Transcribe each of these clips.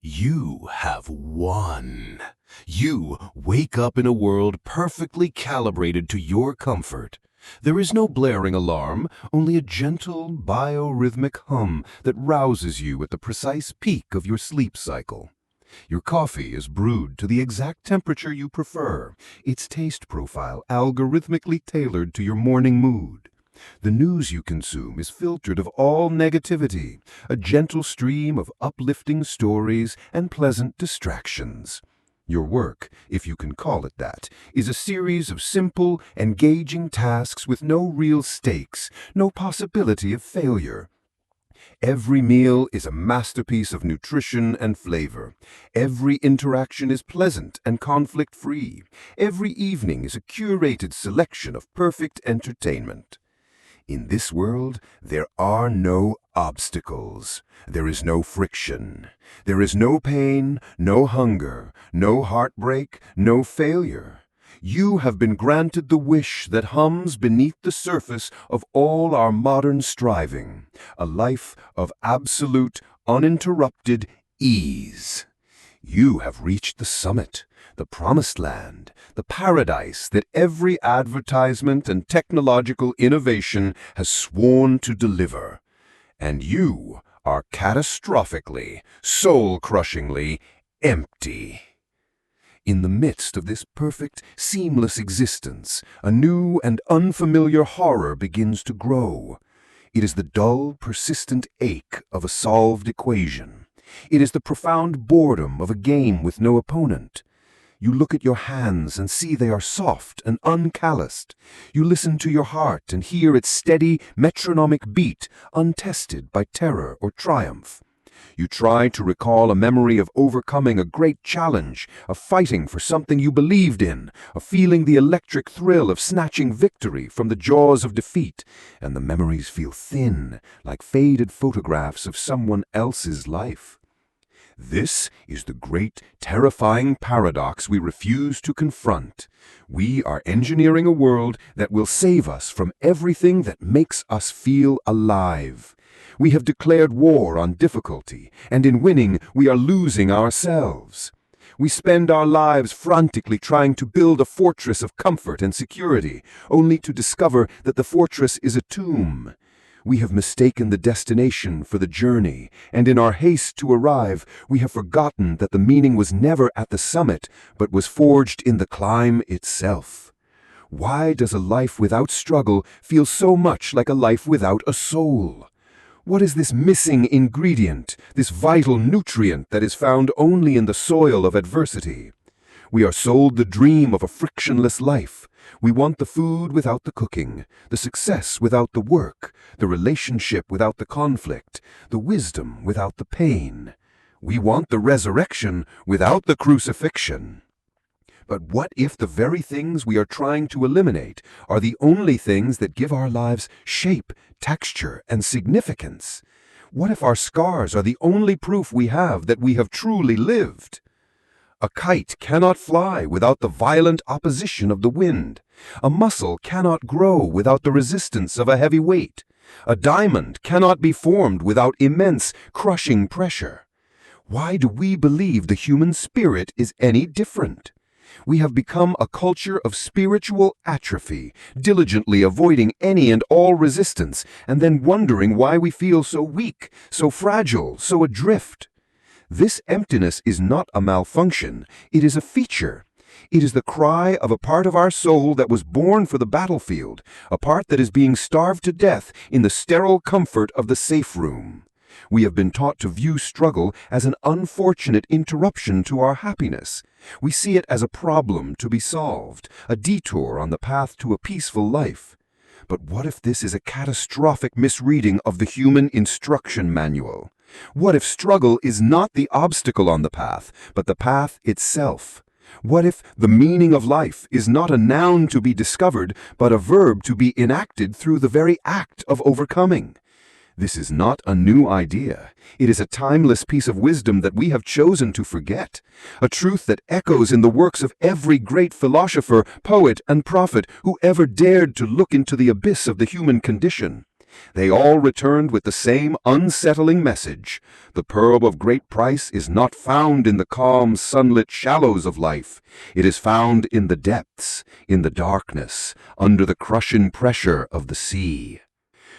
You have won. You wake up in a world perfectly calibrated to your comfort. There is no blaring alarm, only a gentle biorhythmic hum that rouses you at the precise peak of your sleep cycle. Your coffee is brewed to the exact temperature you prefer, its taste profile algorithmically tailored to your morning mood. The news you consume is filtered of all negativity, a gentle stream of uplifting stories and pleasant distractions. Your work, if you can call it that, is a series of simple, engaging tasks with no real stakes, no possibility of failure. Every meal is a masterpiece of nutrition and flavor. Every interaction is pleasant and conflict-free. Every evening is a curated selection of perfect entertainment. In this world, there are no obstacles. There is no friction. There is no pain, no hunger, no heartbreak, no failure. You have been granted the wish that hums beneath the surface of all our modern striving, a life of absolute, uninterrupted ease. You have reached the summit, the promised land, the paradise that every advertisement and technological innovation has sworn to deliver. And you are catastrophically, soul-crushingly empty. In the midst of this perfect, seamless existence, a new and unfamiliar horror begins to grow. It is the dull, persistent ache of a solved equation. It is the profound boredom of a game with no opponent. You look at your hands and see they are soft and uncalloused. You listen to your heart and hear its steady, metronomic beat, untested by terror or triumph. You try to recall a memory of overcoming a great challenge, of fighting for something you believed in, of feeling the electric thrill of snatching victory from the jaws of defeat, and the memories feel thin, like faded photographs of someone else's life. This is the great, terrifying paradox we refuse to confront. We are engineering a world that will save us from everything that makes us feel alive. We have declared war on difficulty, and in winning, we are losing ourselves. We spend our lives frantically trying to build a fortress of comfort and security, only to discover that the fortress is a tomb. We have mistaken the destination for the journey, and in our haste to arrive, we have forgotten that the meaning was never at the summit, but was forged in the climb itself. Why does a life without struggle feel so much like a life without a soul? What is this missing ingredient, this vital nutrient that is found only in the soil of adversity? We are sold the dream of a frictionless life. We want the food without the cooking, the success without the work, the relationship without the conflict, the wisdom without the pain. We want the resurrection without the crucifixion. But what if the very things we are trying to eliminate are the only things that give our lives shape, texture, and significance? What if our scars are the only proof we have that we have truly lived? A kite cannot fly without the violent opposition of the wind. A muscle cannot grow without the resistance of a heavy weight. A diamond cannot be formed without immense, crushing pressure. Why do we believe the human spirit is any different? We have become a culture of spiritual atrophy, diligently avoiding any and all resistance, and then wondering why we feel so weak, so fragile, so adrift. This emptiness is not a malfunction, it is a feature. It is the cry of a part of our soul that was born for the battlefield, a part that is being starved to death in the sterile comfort of the safe room. We have been taught to view struggle as an unfortunate interruption to our happiness. We see it as a problem to be solved, a detour on the path to a peaceful life. But what if this is a catastrophic misreading of the human instruction manual? What if struggle is not the obstacle on the path, but the path itself? What if the meaning of life is not a noun to be discovered, but a verb to be enacted through the very act of overcoming? This is not a new idea. It is a timeless piece of wisdom that we have chosen to forget, a truth that echoes in the works of every great philosopher, poet, and prophet who ever dared to look into the abyss of the human condition. They all returned with the same unsettling message. The pearl of great price is not found in the calm, sunlit shallows of life. It is found in the depths, in the darkness, under the crushing pressure of the sea.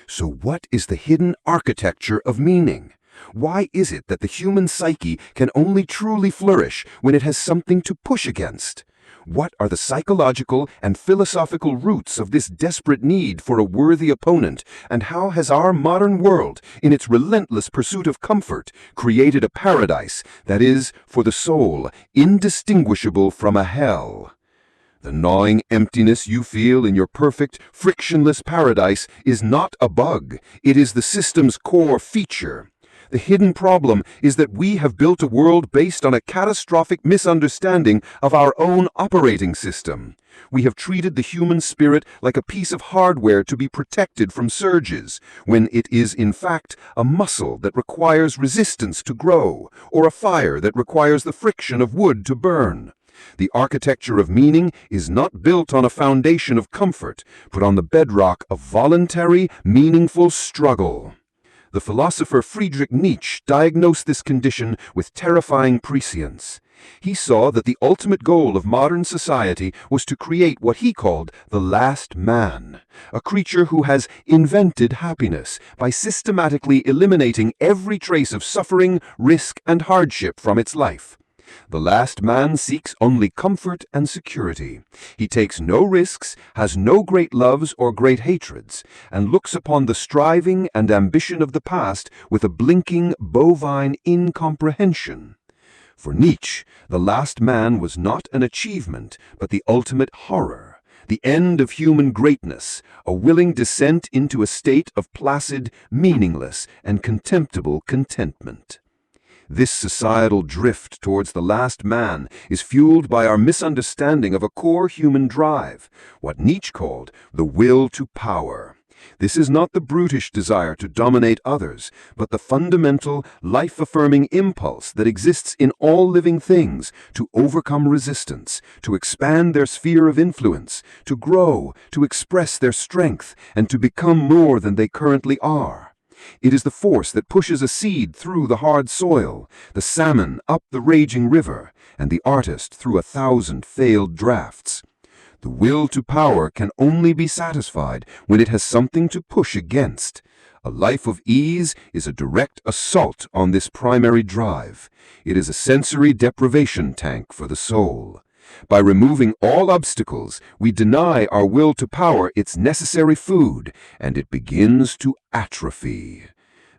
So what is the hidden architecture of meaning? Why is it that the human psyche can only truly flourish when it has something to push against? What are the psychological and philosophical roots of this desperate need for a worthy opponent, and how has our modern world, in its relentless pursuit of comfort, created a paradise that is, for the soul, indistinguishable from a hell? The gnawing emptiness you feel in your perfect, frictionless paradise is not a bug. It is the system's core feature. The hidden problem is that we have built a world based on a catastrophic misunderstanding of our own operating system. We have treated the human spirit like a piece of hardware to be protected from surges, when it is in fact a muscle that requires resistance to grow, or a fire that requires the friction of wood to burn. The architecture of meaning is not built on a foundation of comfort, but on the bedrock of voluntary, meaningful struggle. The philosopher Friedrich Nietzsche diagnosed this condition with terrifying prescience. He saw that the ultimate goal of modern society was to create what he called the last man, a creature who has invented happiness by systematically eliminating every trace of suffering, risk, and hardship from its life. The last man seeks only comfort and security. He takes no risks, has no great loves or great hatreds, and looks upon the striving and ambition of the past with a blinking, bovine incomprehension. For Nietzsche, the last man was not an achievement, but the ultimate horror, the end of human greatness, a willing descent into a state of placid, meaningless, and contemptible contentment. This societal drift towards the last man is fueled by our misunderstanding of a core human drive, what Nietzsche called the will to power. This is not the brutish desire to dominate others, but the fundamental, life-affirming impulse that exists in all living things to overcome resistance, to expand their sphere of influence, to grow, to express their strength, and to become more than they currently are. It is the force that pushes a seed through the hard soil, the salmon up the raging river, and the artist through 1,000 failed drafts. The will to power can only be satisfied when it has something to push against. A life of ease is a direct assault on this primary drive. It is a sensory deprivation tank for the soul. By removing all obstacles, we deny our will to power its necessary food, and it begins to atrophy.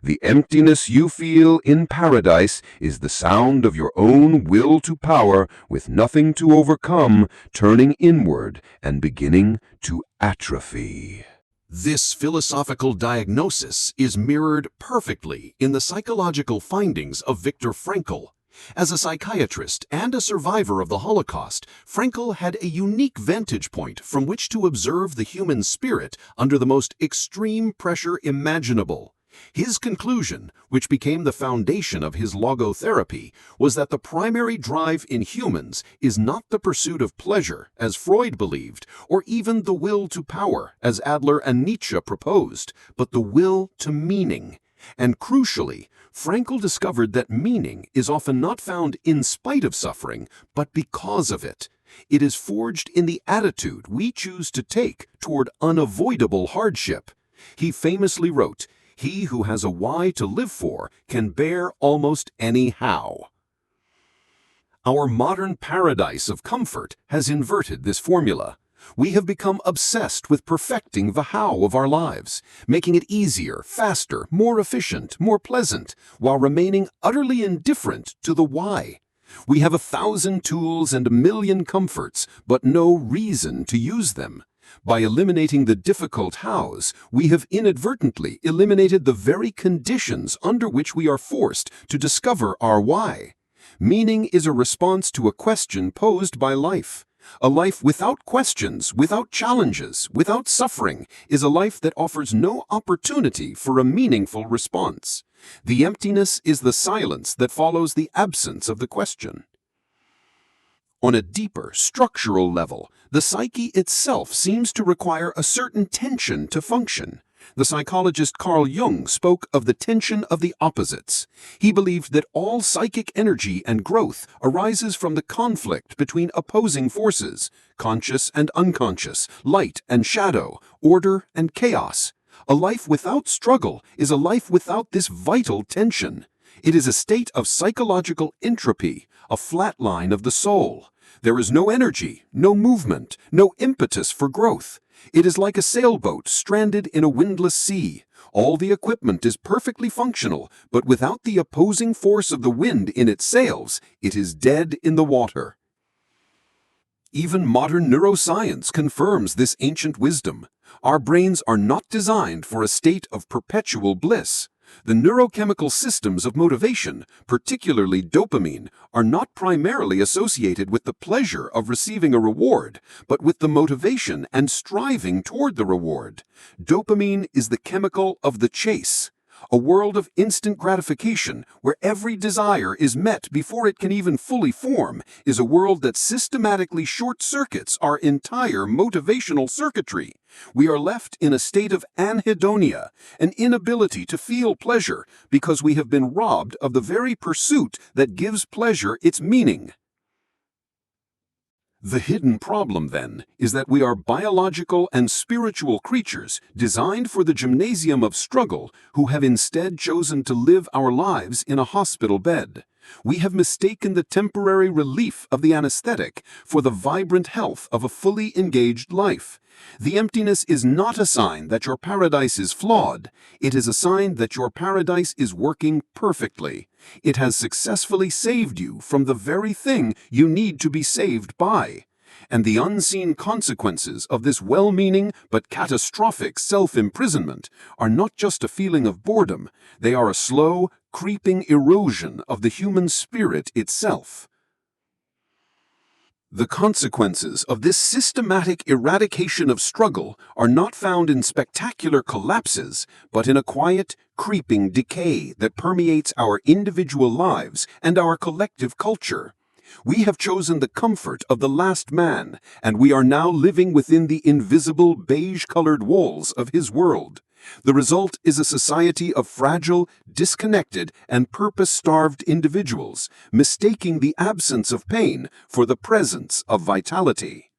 The emptiness you feel in paradise is the sound of your own will to power, with nothing to overcome, turning inward and beginning to atrophy. This philosophical diagnosis is mirrored perfectly in the psychological findings of Viktor Frankl. As a psychiatrist and a survivor of the Holocaust, Frankl had a unique vantage point from which to observe the human spirit under the most extreme pressure imaginable. His conclusion, which became the foundation of his logotherapy, was that the primary drive in humans is not the pursuit of pleasure, as Freud believed, or even the will to power, as Adler and Nietzsche proposed, but the will to meaning. And crucially, Frankl discovered that meaning is often not found in spite of suffering, but because of it. It is forged in the attitude we choose to take toward unavoidable hardship. He famously wrote, "He who has a why to live for can bear almost any how." Our modern paradise of comfort has inverted this formula. We have become obsessed with perfecting the how of our lives, making it easier, faster, more efficient, more pleasant, while remaining utterly indifferent to the why. We have 1,000 tools and 1,000,000 comforts, but no reason to use them. By eliminating the difficult hows, we have inadvertently eliminated the very conditions under which we are forced to discover our why. Meaning is a response to a question posed by life. A life without questions, without challenges, without suffering, is a life that offers no opportunity for a meaningful response. The emptiness is the silence that follows the absence of the question. On a deeper, structural level, the psyche itself seems to require a certain tension to function. The psychologist Carl Jung spoke of the tension of the opposites. He believed that all psychic energy and growth arises from the conflict between opposing forces, conscious and unconscious, light and shadow, order and chaos. A life without struggle is a life without this vital tension. It is a state of psychological entropy, a flat line of the soul. There is no energy, no movement, no impetus for growth. It is like a sailboat stranded in a windless sea. All the equipment is perfectly functional, but without the opposing force of the wind in its sails, it is dead in the water. Even modern neuroscience confirms this ancient wisdom. Our brains are not designed for a state of perpetual bliss. The neurochemical systems of motivation, particularly dopamine, are not primarily associated with the pleasure of receiving a reward, but with the motivation and striving toward the reward. Dopamine is the chemical of the chase. A world of instant gratification, where every desire is met before it can even fully form, is a world that systematically short-circuits our entire motivational circuitry. We are left in a state of anhedonia, an inability to feel pleasure, because we have been robbed of the very pursuit that gives pleasure its meaning. The hidden problem, then, is that we are biological and spiritual creatures designed for the gymnasium of struggle who have instead chosen to live our lives in a hospital bed. We have mistaken the temporary relief of the anesthetic for the vibrant health of a fully engaged life. The emptiness is not a sign that your paradise is flawed. It is a sign that your paradise is working perfectly. It has successfully saved you from the very thing you need to be saved by. And the unseen consequences of this well-meaning but catastrophic self-imprisonment are not just a feeling of boredom, they are a slow, creeping erosion of the human spirit itself. The consequences of this systematic eradication of struggle are not found in spectacular collapses, but in a quiet, creeping decay that permeates our individual lives and our collective culture. We have chosen the comfort of the last man, and we are now living within the invisible beige-colored walls of his world. The result is a society of fragile, disconnected, and purpose-starved individuals, mistaking the absence of pain for the presence of vitality.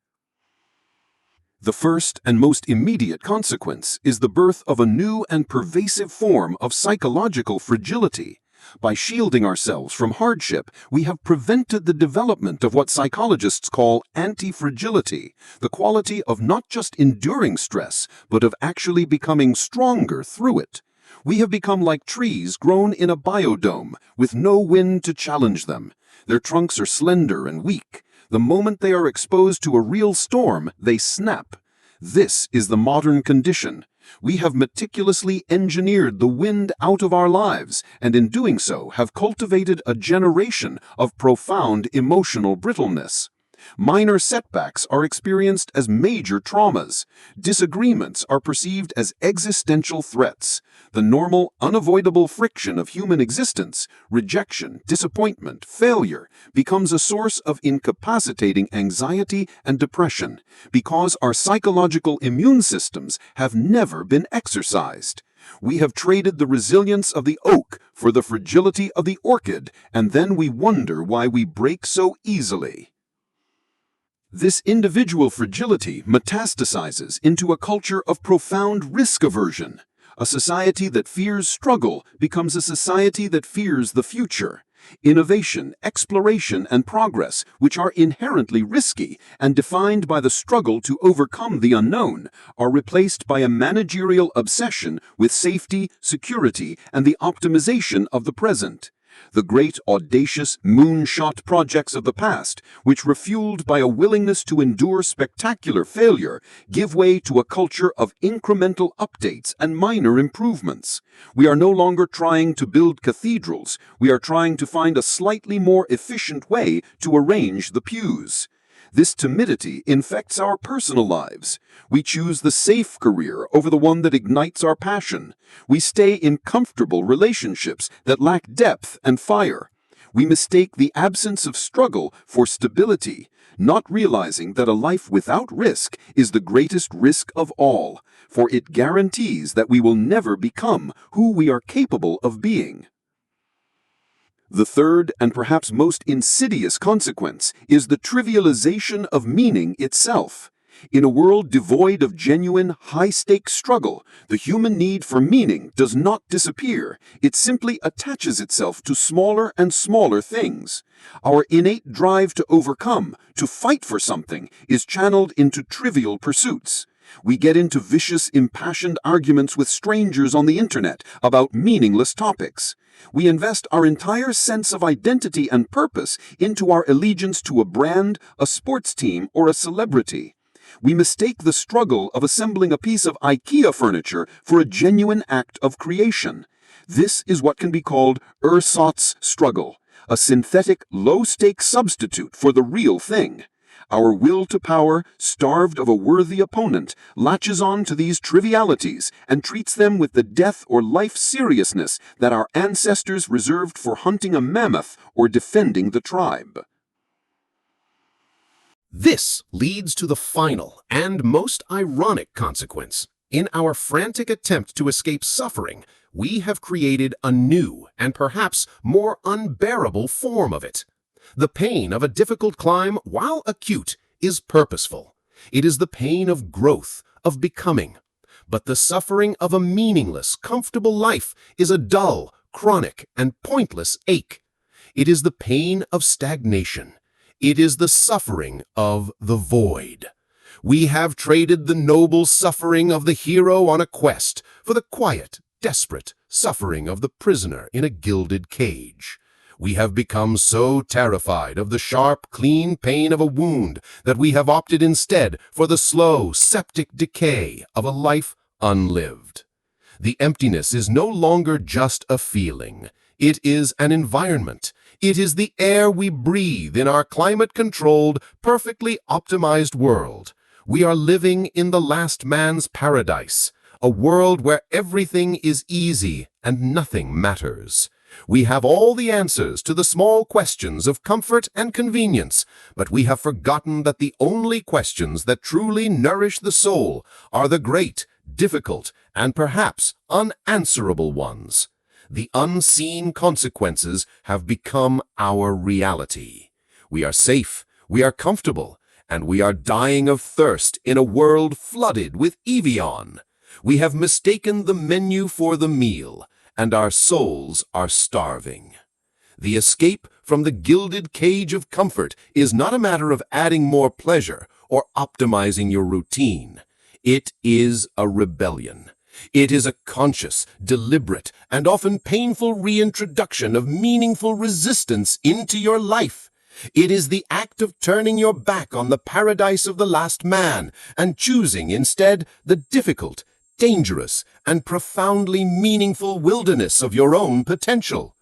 The first and most immediate consequence is the birth of a new and pervasive form of psychological fragility. By shielding ourselves from hardship, we have prevented the development of what psychologists call anti-fragility, the quality of not just enduring stress, but of actually becoming stronger through it. We have become like trees grown in a biodome, with no wind to challenge them. Their trunks are slender and weak. The moment they are exposed to a real storm, they snap. This is the modern condition. We have meticulously engineered the wind out of our lives, and in doing so have cultivated a generation of profound emotional brittleness. Minor setbacks are experienced as major traumas. Disagreements are perceived as existential threats. The normal, unavoidable friction of human existence, rejection, disappointment, failure, becomes a source of incapacitating anxiety and depression, because our psychological immune systems have never been exercised. We have traded the resilience of the oak for the fragility of the orchid, and then we wonder why we break so easily. This individual fragility metastasizes into a culture of profound risk aversion. A society that fears struggle becomes a society that fears the future. Innovation, exploration, and progress, which are inherently risky and defined by the struggle to overcome the unknown, are replaced by a managerial obsession with safety, security, and the optimization of the present. The great, audacious, moonshot projects of the past, which were fueled by a willingness to endure spectacular failure, give way to a culture of incremental updates and minor improvements. We are no longer trying to build cathedrals, we are trying to find a slightly more efficient way to arrange the pews. This timidity infects our personal lives. We choose the safe career over the one that ignites our passion. We stay in comfortable relationships that lack depth and fire. We mistake the absence of struggle for stability, not realizing that a life without risk is the greatest risk of all, for it guarantees that we will never become who we are capable of being. The third and perhaps most insidious consequence is the trivialization of meaning itself. In a world devoid of genuine, high-stakes struggle, the human need for meaning does not disappear. It simply attaches itself to smaller and smaller things. Our innate drive to overcome, to fight for something, is channeled into trivial pursuits. We get into vicious, impassioned arguments with strangers on the internet about meaningless topics. We invest our entire sense of identity and purpose into our allegiance to a brand, a sports team, or a celebrity. We mistake the struggle of assembling a piece of IKEA furniture for a genuine act of creation. This is what can be called Ersatz struggle, a synthetic, low-stakes substitute for the real thing. Our will to power, starved of a worthy opponent, latches on to these trivialities and treats them with the death or life seriousness that our ancestors reserved for hunting a mammoth or defending the tribe. This leads to the final and most ironic consequence. In our frantic attempt to escape suffering, we have created a new and perhaps more unbearable form of it. The pain of a difficult climb, while acute, is purposeful. It is the pain of growth, of becoming. But the suffering of a meaningless, comfortable life is a dull, chronic, and pointless ache. It is the pain of stagnation. It is the suffering of the void. We have traded the noble suffering of the hero on a quest for the quiet, desperate suffering of the prisoner in a gilded cage. We have become so terrified of the sharp, clean pain of a wound that we have opted instead for the slow, septic decay of a life unlived. The emptiness is no longer just a feeling. It is an environment. It is the air we breathe in our climate-controlled, perfectly optimized world. We are living in the last man's paradise, a world where everything is easy and nothing matters. We have all the answers to the small questions of comfort and convenience, but we have forgotten that the only questions that truly nourish the soul are the great, difficult, and perhaps unanswerable ones. The unseen consequences have become our reality. We are safe, we are comfortable, and we are dying of thirst in a world flooded with Evian. We have mistaken the menu for the meal, and our souls are starving. The escape from the gilded cage of comfort is not a matter of adding more pleasure or optimizing your routine. It is a rebellion. It is a conscious, deliberate, and often painful reintroduction of meaningful resistance into your life. It is the act of turning your back on the paradise of the last man and choosing instead the difficult, dangerous, and profoundly meaningful wilderness of your own potential.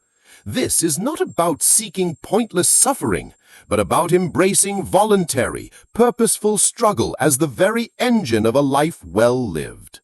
This is not about seeking pointless suffering, but about embracing voluntary, purposeful struggle as the very engine of a life well lived.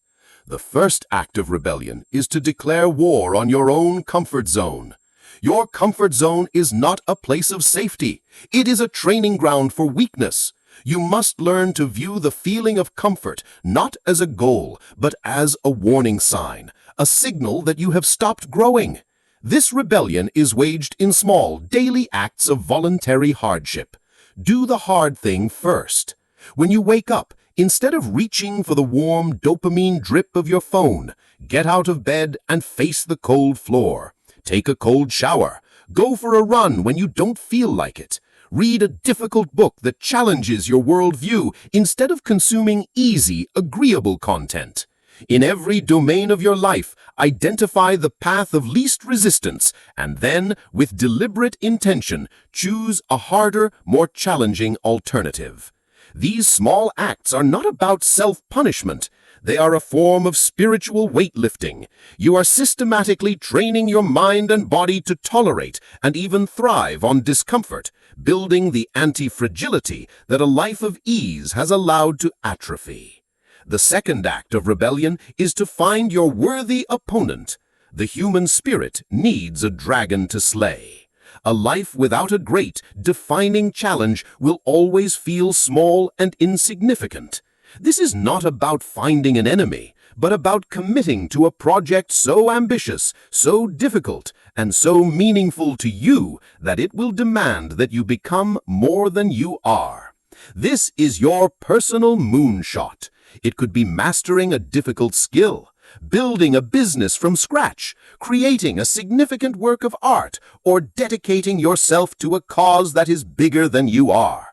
The first act of rebellion is to declare war on your own comfort zone. Your comfort zone is not a place of safety. It is a training ground for weakness. You must learn to view the feeling of comfort not as a goal, but as a warning sign, a signal that you have stopped growing. This rebellion is waged in small, daily acts of voluntary hardship. Do the hard thing first. When you wake up, instead of reaching for the warm dopamine drip of your phone, get out of bed and face the cold floor. Take a cold shower. Go for a run when you don't feel like it. Read a difficult book that challenges your worldview instead of consuming easy, agreeable content. In every domain of your life, identify the path of least resistance and then, with deliberate intention, choose a harder, more challenging alternative. These small acts are not about self-punishment. They are a form of spiritual weightlifting. You are systematically training your mind and body to tolerate and even thrive on discomfort, building the anti-fragility that a life of ease has allowed to atrophy. The second act of rebellion is to find your worthy opponent. The human spirit needs a dragon to slay. A life without a great, defining challenge will always feel small and insignificant. This is not about finding an enemy, but about committing to a project so ambitious, so difficult, and so meaningful to you that it will demand that you become more than you are. This is your personal moonshot. It could be mastering a difficult skill, building a business from scratch, creating a significant work of art, or dedicating yourself to a cause that is bigger than you are.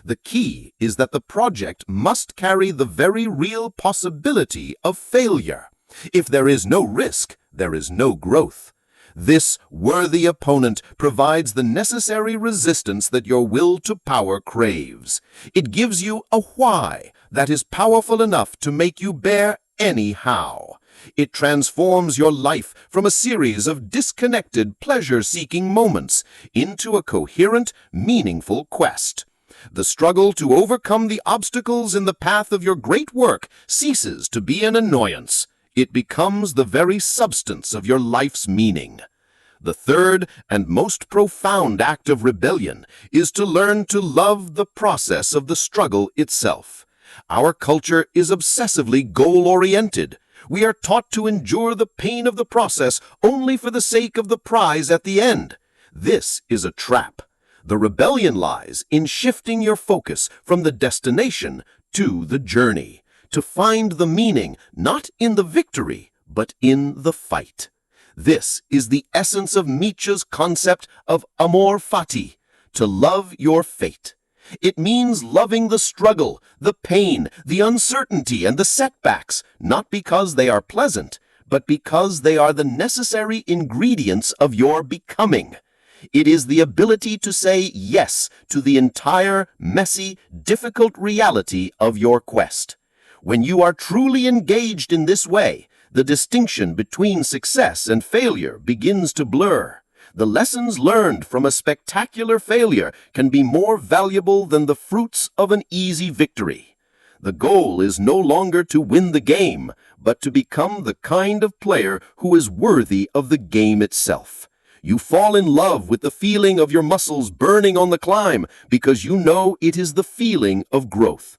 The key is that the project must carry the very real possibility of failure. If there is no risk, there is no growth. This worthy opponent provides the necessary resistance that your will to power craves. It gives you a why that is powerful enough to make you bear any how. It transforms your life from a series of disconnected, pleasure-seeking moments into a coherent, meaningful quest. The struggle to overcome the obstacles in the path of your great work ceases to be an annoyance. It becomes the very substance of your life's meaning. The third and most profound act of rebellion is to learn to love the process of the struggle itself. Our culture is obsessively goal-oriented. We are taught to endure the pain of the process only for the sake of the prize at the end. This is a trap. The rebellion lies in shifting your focus from the destination to the journey, to find the meaning not in the victory, but in the fight. This is the essence of Nietzsche's concept of Amor Fati, to love your fate. It means loving the struggle, the pain, the uncertainty, and the setbacks, not because they are pleasant, but because they are the necessary ingredients of your becoming. It is the ability to say yes to the entire, messy, difficult reality of your quest. When you are truly engaged in this way, the distinction between success and failure begins to blur. The lessons learned from a spectacular failure can be more valuable than the fruits of an easy victory. The goal is no longer to win the game, but to become the kind of player who is worthy of the game itself. You fall in love with the feeling of your muscles burning on the climb because you know it is the feeling of growth.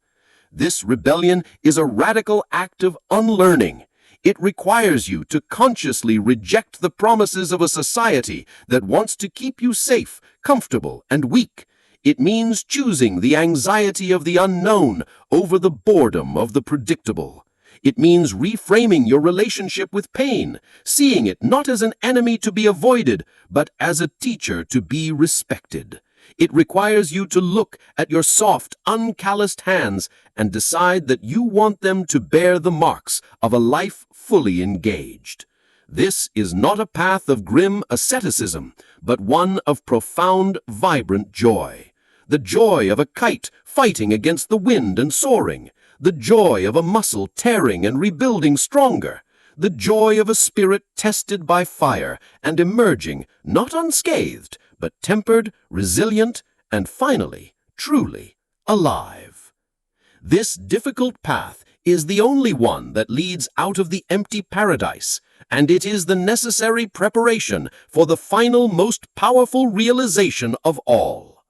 This rebellion is a radical act of unlearning. It requires you to consciously reject the promises of a society that wants to keep you safe, comfortable, and weak. It means choosing the anxiety of the unknown over the boredom of the predictable. It means reframing your relationship with pain, seeing it not as an enemy to be avoided, but as a teacher to be respected. It requires you to look at your soft, uncalloused hands and decide that you want them to bear the marks of a life fully engaged. This is not a path of grim asceticism, but one of profound, vibrant joy. The joy of a kite fighting against the wind and soaring. The joy of a muscle tearing and rebuilding stronger. The joy of a spirit tested by fire and emerging not unscathed, but tempered, resilient, and finally, truly alive. This difficult path is the only one that leads out of the empty paradise, and it is the necessary preparation for the final, most powerful realization of all.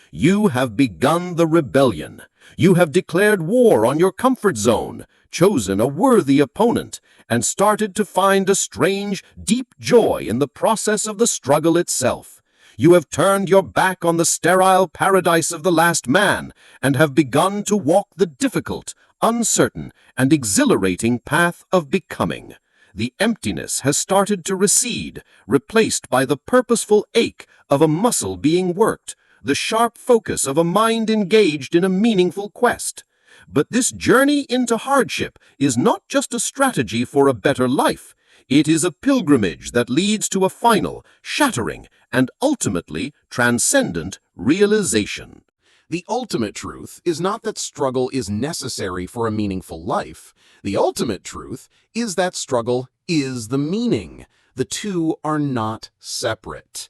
You have begun the rebellion. You have declared war on your comfort zone, chosen a worthy opponent, and started to find a strange, deep joy in the process of the struggle itself. You have turned your back on the sterile paradise of the last man and have begun to walk the difficult, uncertain, and exhilarating path of becoming. The emptiness has started to recede, replaced by the purposeful ache of a muscle being worked, the sharp focus of a mind engaged in a meaningful quest. But this journey into hardship is not just a strategy for a better life. It is a pilgrimage that leads to a final, shattering, and ultimately transcendent realization. The ultimate truth is not that struggle is necessary for a meaningful life. The ultimate truth is that struggle is the meaning. The two are not separate.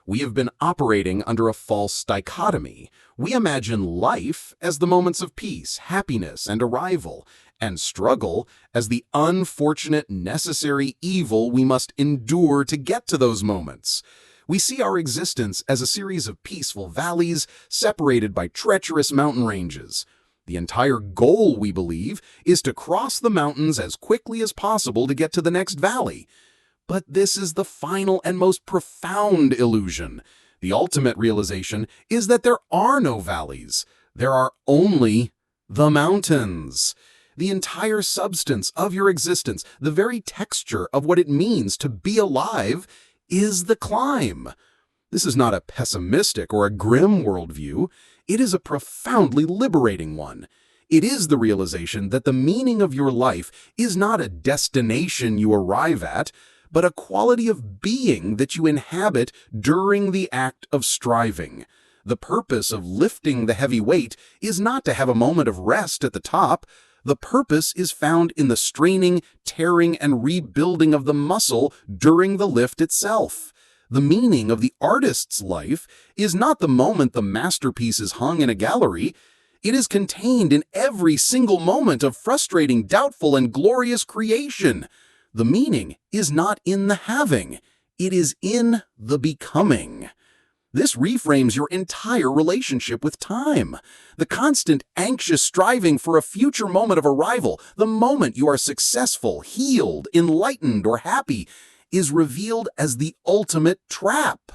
We have been operating under a false dichotomy. We imagine life as the moments of peace, happiness, and arrival, and struggle as the unfortunate, necessary evil we must endure to get to those moments. We see our existence as a series of peaceful valleys separated by treacherous mountain ranges. The entire goal, we believe, is to cross the mountains as quickly as possible to get to the next valley. But this is the final and most profound illusion. The ultimate realization is that there are no valleys. There are only the mountains. The entire substance of your existence, the very texture of what it means to be alive, is the climb. This is not a pessimistic or a grim worldview. It is a profoundly liberating one. It is the realization that the meaning of your life is not a destination you arrive at, but a quality of being that you inhabit during the act of striving. The purpose of lifting the heavy weight is not to have a moment of rest at the top. The purpose is found in the straining, tearing, and rebuilding of the muscle during the lift itself. The meaning of the artist's life is not the moment the masterpiece is hung in a gallery. It is contained in every single moment of frustrating, doubtful, and glorious creation. The meaning is not in the having. It is in the becoming. This reframes your entire relationship with time. The constant anxious striving for a future moment of arrival, the moment you are successful, healed, enlightened, or happy, is revealed as the ultimate trap.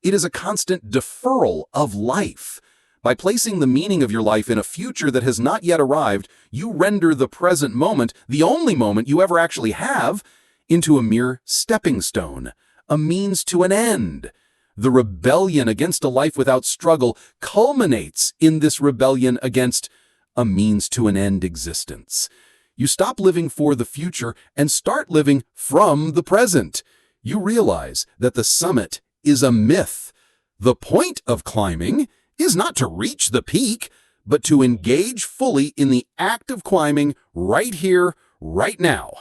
It is a constant deferral of life. By placing the meaning of your life in a future that has not yet arrived, you render the present moment, the only moment you ever actually have, into a mere stepping stone, a means to an end. The rebellion against a life without struggle culminates in this rebellion against a means to an end existence. You stop living for the future and start living from the present. You realize that the summit is a myth. The point of climbing is not to reach the peak, but to engage fully in the act of climbing right here, right now.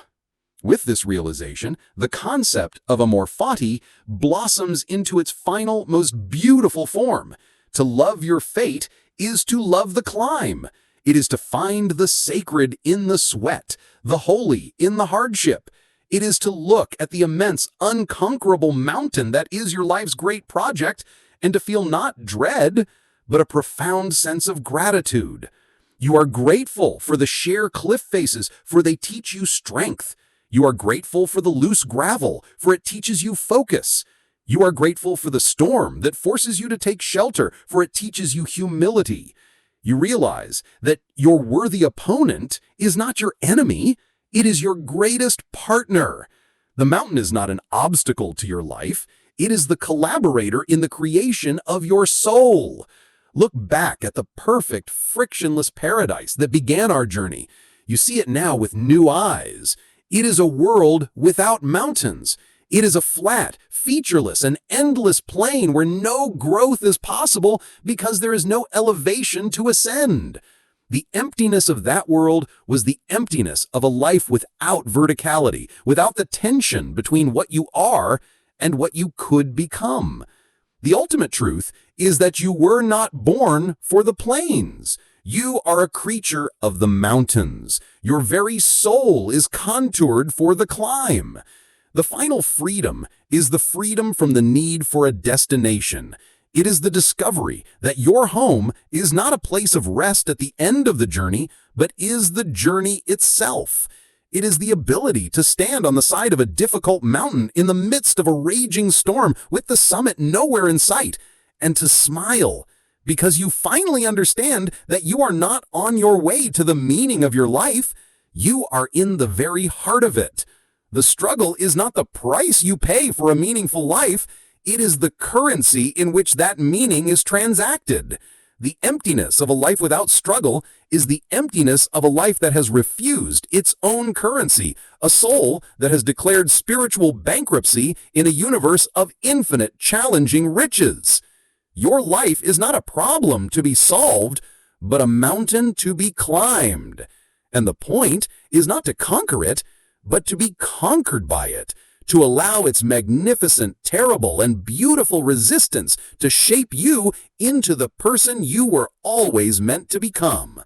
With this realization, the concept of Amor Fati blossoms into its final, most beautiful form. To love your fate is to love the climb. It is to find the sacred in the sweat, the holy in the hardship. It is to look at the immense, unconquerable mountain that is your life's great project and to feel not dread, but a profound sense of gratitude. You are grateful for the sheer cliff faces, for they teach you strength. You are grateful for the loose gravel, for it teaches you focus. You are grateful for the storm that forces you to take shelter, for it teaches you humility. You realize that your worthy opponent is not your enemy, it is your greatest partner. The mountain is not an obstacle to your life, it is the collaborator in the creation of your soul. Look back at the perfect, frictionless paradise that began our journey. You see it now with new eyes. It is a world without mountains. It is a flat, featureless, and endless plain where no growth is possible because there is no elevation to ascend. The emptiness of that world was the emptiness of a life without verticality, without the tension between what you are and what you could become. The ultimate truth is that you were not born for the plains. You are a creature of the mountains. Your very soul is contoured for the climb. The final freedom is the freedom from the need for a destination. It is the discovery that your home is not a place of rest at the end of the journey, but is the journey itself. It is the ability to stand on the side of a difficult mountain in the midst of a raging storm with the summit nowhere in sight, and to smile because you finally understand that you are not on your way to the meaning of your life. You are in the very heart of it. The struggle is not the price you pay for a meaningful life. It is the currency in which that meaning is transacted. The emptiness of a life without struggle is the emptiness of a life that has refused its own currency, a soul that has declared spiritual bankruptcy in a universe of infinite challenging riches. Your life is not a problem to be solved, but a mountain to be climbed. And the point is not to conquer it, but to be conquered by it, to allow its magnificent, terrible, and beautiful resistance to shape you into the person you were always meant to become.